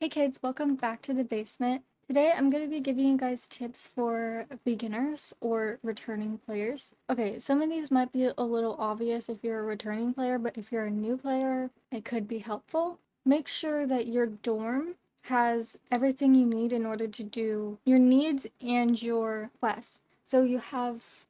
Hey kids, welcome back to the basement. Today I'm going to be giving you guys tips for beginners or returning players. Okay, some of these might be a little obvious if you're a returning player, but if you're a new player, it could be helpful. Make sure that your dorm has everything you need in order to do your needs and your quests. So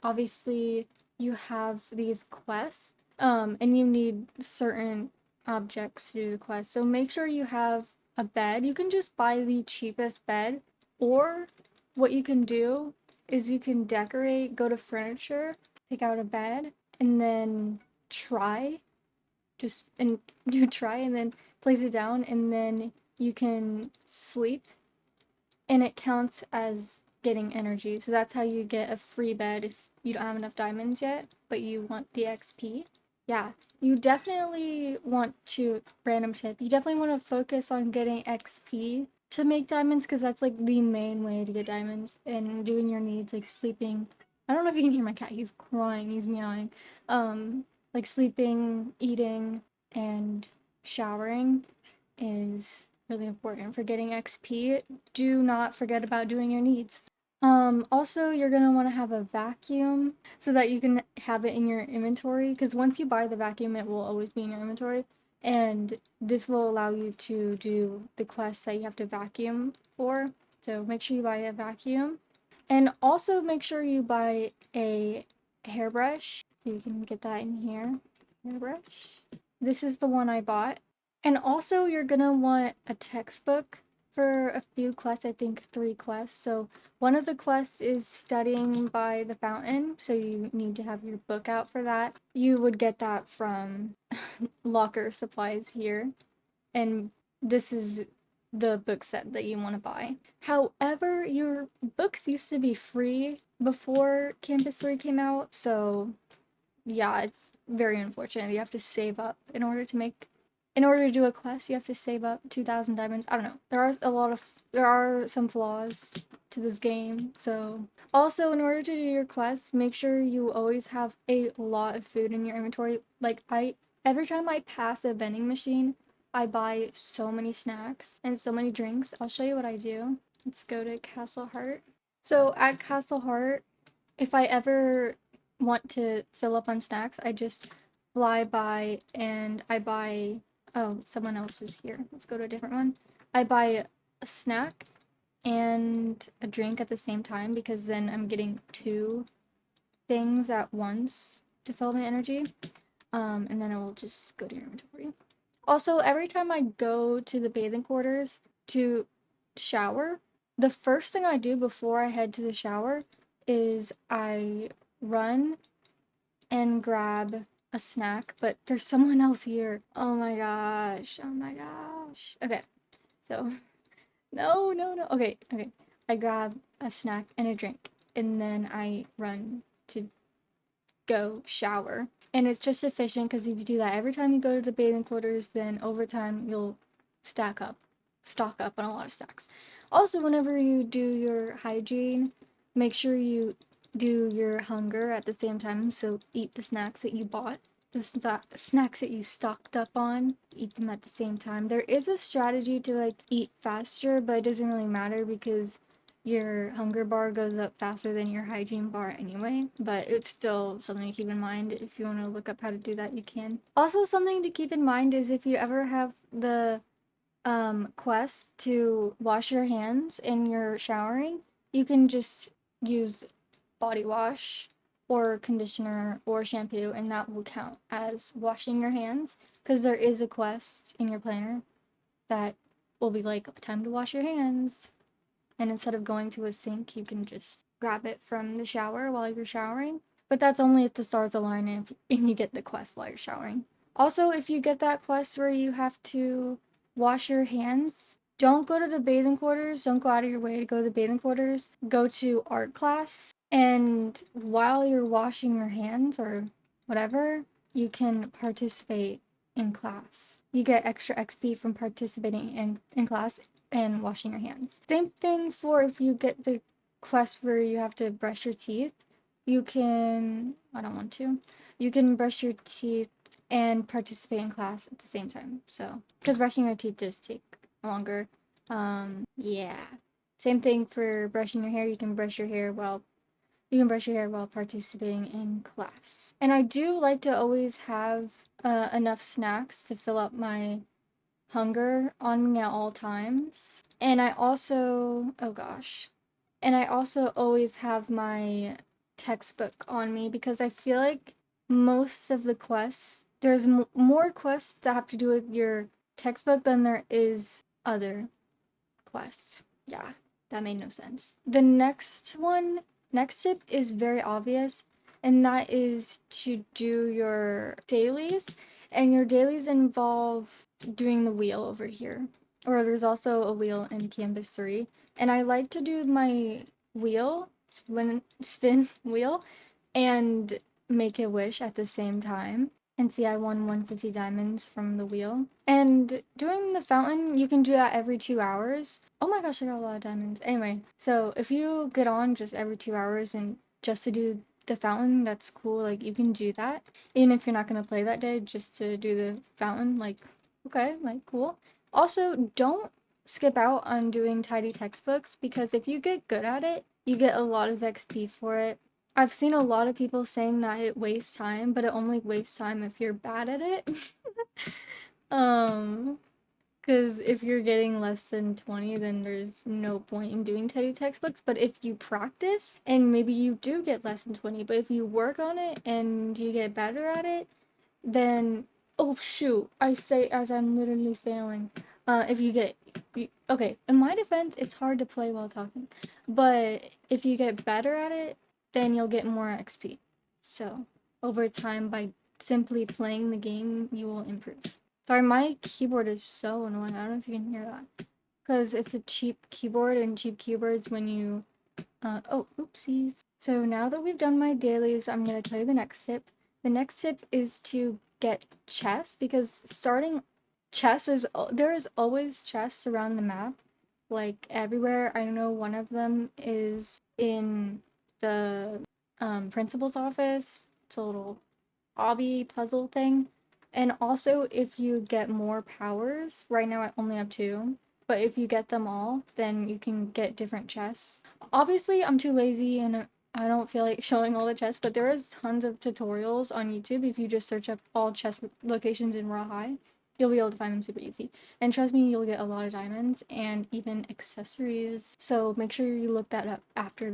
obviously, you have these quests, and you need certain objects to do the quest. So make sure you have a bed. You can just buy the cheapest bed, or what you can do is you can decorate, go to furniture, pick out a bed, and then try, just and do try, and then place it down, and then you can sleep, and it counts as getting energy. So that's how you get a free bed if you don't have enough diamonds yet, but you want the XP. Yeah, you definitely want to, random tip, you definitely want to focus on getting XP to make diamonds because that's like the main way to get diamonds and doing your needs like sleeping. I don't know if you can hear my cat, he's crying, he's meowing. Like sleeping, eating, and showering is really important for getting XP. Do not forget about doing your needs. Also, you're gonna want to have a vacuum so that you can have it in your inventory, because once you buy the vacuum, it will always be in your inventory, and this will allow you to do the quests that you have to vacuum for. So make sure you buy a vacuum, and also make sure you buy a hairbrush, so you can get that in here. Hairbrush. This is the one I bought. And also, you're gonna want a textbook for a few quests, I think 3 quests. So, one of the quests is studying by the fountain, so you need to have your book out for that. You would get that from locker supplies here, and this is the book set that you want to buy. However, your books used to be free before Campus 3 came out, so yeah, it's very unfortunate. You have to save up in order to do a quest, you have to save up 2,000 diamonds. I don't know. There are some flaws to this game. So, also in order to do your quests, make sure you always have a lot of food in your inventory. Like every time I pass a vending machine, I buy so many snacks and so many drinks. I'll show you what I do. Let's go to Castle Heart. So, at Castle Heart, if I ever want to fill up on snacks, I just fly by and I buy. Oh, someone else is here. Let's go to a different one. I buy a snack and a drink at the same time because then I'm getting 2 things at once to fill my energy. And then I will just go to your inventory. Also, every time I go to the bathing quarters to shower, the first thing I do before I head to the shower is I run and grab a snack, but there's someone else here. Oh my gosh. Oh my gosh. Okay. So, no, no, no. Okay, okay. I grab a snack and a drink, and then I run to go shower. And it's just efficient because if you do that every time you go to the bathing quarters, then over time you'll stock up on a lot of stacks. Also, whenever you do your hygiene, make sure you do your hunger at the same time. So eat the snacks that you bought, snacks that you stocked up on, eat them at the same time. There is a strategy to like eat faster, but it doesn't really matter because your hunger bar goes up faster than your hygiene bar anyway, but it's still something to keep in mind. If you want to look up how to do that, you can. Also, something to keep in mind is if you ever have the quest to wash your hands and you're showering, you can just use body wash or conditioner or shampoo, and that will count as washing your hands because there is a quest in your planner that will be like time to wash your hands, and instead of going to a sink, you can just grab it from the shower while you're showering. But that's only if the stars align and you get the quest while you're showering. Also, if you get that quest where you have to wash your hands, don't go to the bathing quarters. Don't go out of your way to go to the bathing quarters. Go to art class. And while you're washing your hands or whatever, you can participate in class. You get extra XP from participating in class and washing your hands. Same thing for if you get the quest where you have to brush your teeth. You can, I don't want to, you can brush your teeth and participate in class at the same time. So, because brushing your teeth does take longer Yeah. Same thing for brushing your hair. You can brush your hair while participating in class. And I do like to always have enough snacks to fill up my hunger on me at all times. And I also, oh gosh, and I also always have my textbook on me because I feel like most of the quests, there's more quests that have to do with your textbook than there is other quests. Yeah, that made no sense. The next tip is very obvious, and that is to do your dailies. And your dailies involve doing the wheel over here. Or there's also a wheel in Canvas 3. And I like to do my spin wheel, and make a wish at the same time. And see, I won 150 diamonds from the wheel. And doing the fountain, you can do that every 2 hours. Oh my gosh, I got a lot of diamonds. Anyway, so if you get on just every 2 hours and just to do the fountain, that's cool. Like, you can do that. Even if you're not going to play that day, just to do the fountain, like, okay, like, cool. Also, don't skip out on doing tidy textbooks because if you get good at it, you get a lot of XP for it. I've seen a lot of people saying that it wastes time, but it only wastes time if you're bad at it. um, because if you're getting less than 20, then there's no point in doing tidy textbooks. But if you practice, and maybe you do get less than 20, but if you work on it and you get better at it, then oh shoot, I say as I'm literally failing. If you get okay, in my defense, it's hard to play while talking, but if you get better at it, then you'll get more XP. So over time, by simply playing the game, you will improve. Sorry, my keyboard is so annoying. I don't know if you can hear that because it's a cheap keyboard, and cheap keyboards when you oh, oopsies. So now that we've done my dailies, I'm gonna tell you the next tip. The next tip is to get chests because starting chests there is always chests around the map, like everywhere. I know one of them is in the principal's office. It's a little obby puzzle thing. And also, if you get more powers, right now I only have two, but if you get them all, then you can get different chests. Obviously, I'm too lazy and I don't feel like showing all the chests, but there is tons of tutorials on YouTube. If you just search up all chest locations in Royale High, you'll be able to find them super easy. And trust me, you'll get a lot of diamonds and even accessories. So make sure you look that up after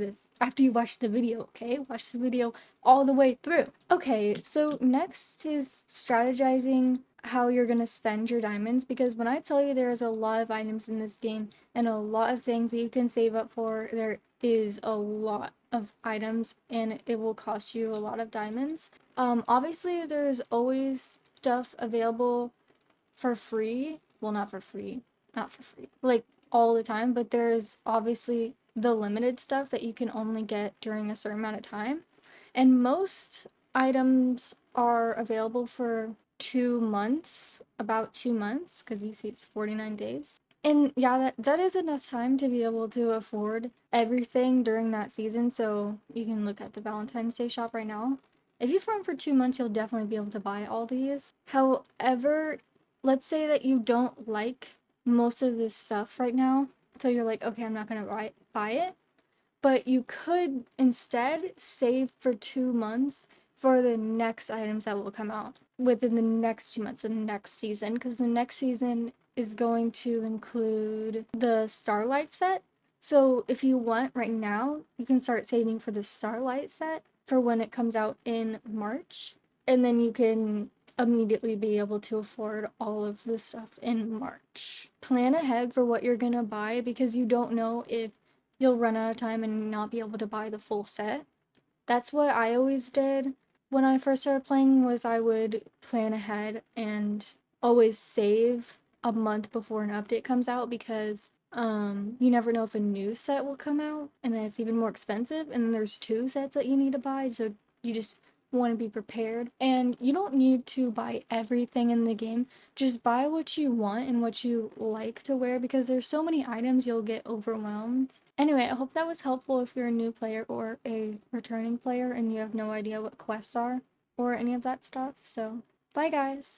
you watch the video, okay? Watch the video all the way through. Okay, so next is strategizing how you're gonna spend your diamonds, because when I tell you there's a lot of items in this game and a lot of things that you can save up for, there is a lot of items and it will cost you a lot of diamonds. Obviously there's always stuff available for free. Well, not for free, like all the time, but there's obviously the limited stuff that you can only get during a certain amount of time. And most items are available for 2 months, about 2 months, because you see it's 49 days. And yeah, that is enough time to be able to afford everything during that season. So you can look at the Valentine's Day shop right now. If you farm for 2 months, you'll definitely be able to buy all these. However, let's say that you don't like most of this stuff right now. So you're like, okay, I'm not gonna buy it. But you could instead save for 2 months for the next items that will come out within the next 2 months, the next season, because the next season is going to include the Starlight set. So if you want right now, you can start saving for the Starlight set for when it comes out in March, and then you can immediately be able to afford all of the stuff in March. Plan ahead for what you're gonna buy because you don't know if you'll run out of time and not be able to buy the full set. That's what I always did when I first started playing, was I would plan ahead and always save a month before an update comes out, because you never know if a new set will come out and then it's even more expensive and then there's two sets that you need to buy, so you just want to be prepared. And you don't need to buy everything in the game. Just buy what you want and what you like to wear, because there's so many items you'll get overwhelmed. Anyway, I hope that was helpful if you're a new player or a returning player and you have no idea what quests are or any of that stuff. So, bye guys!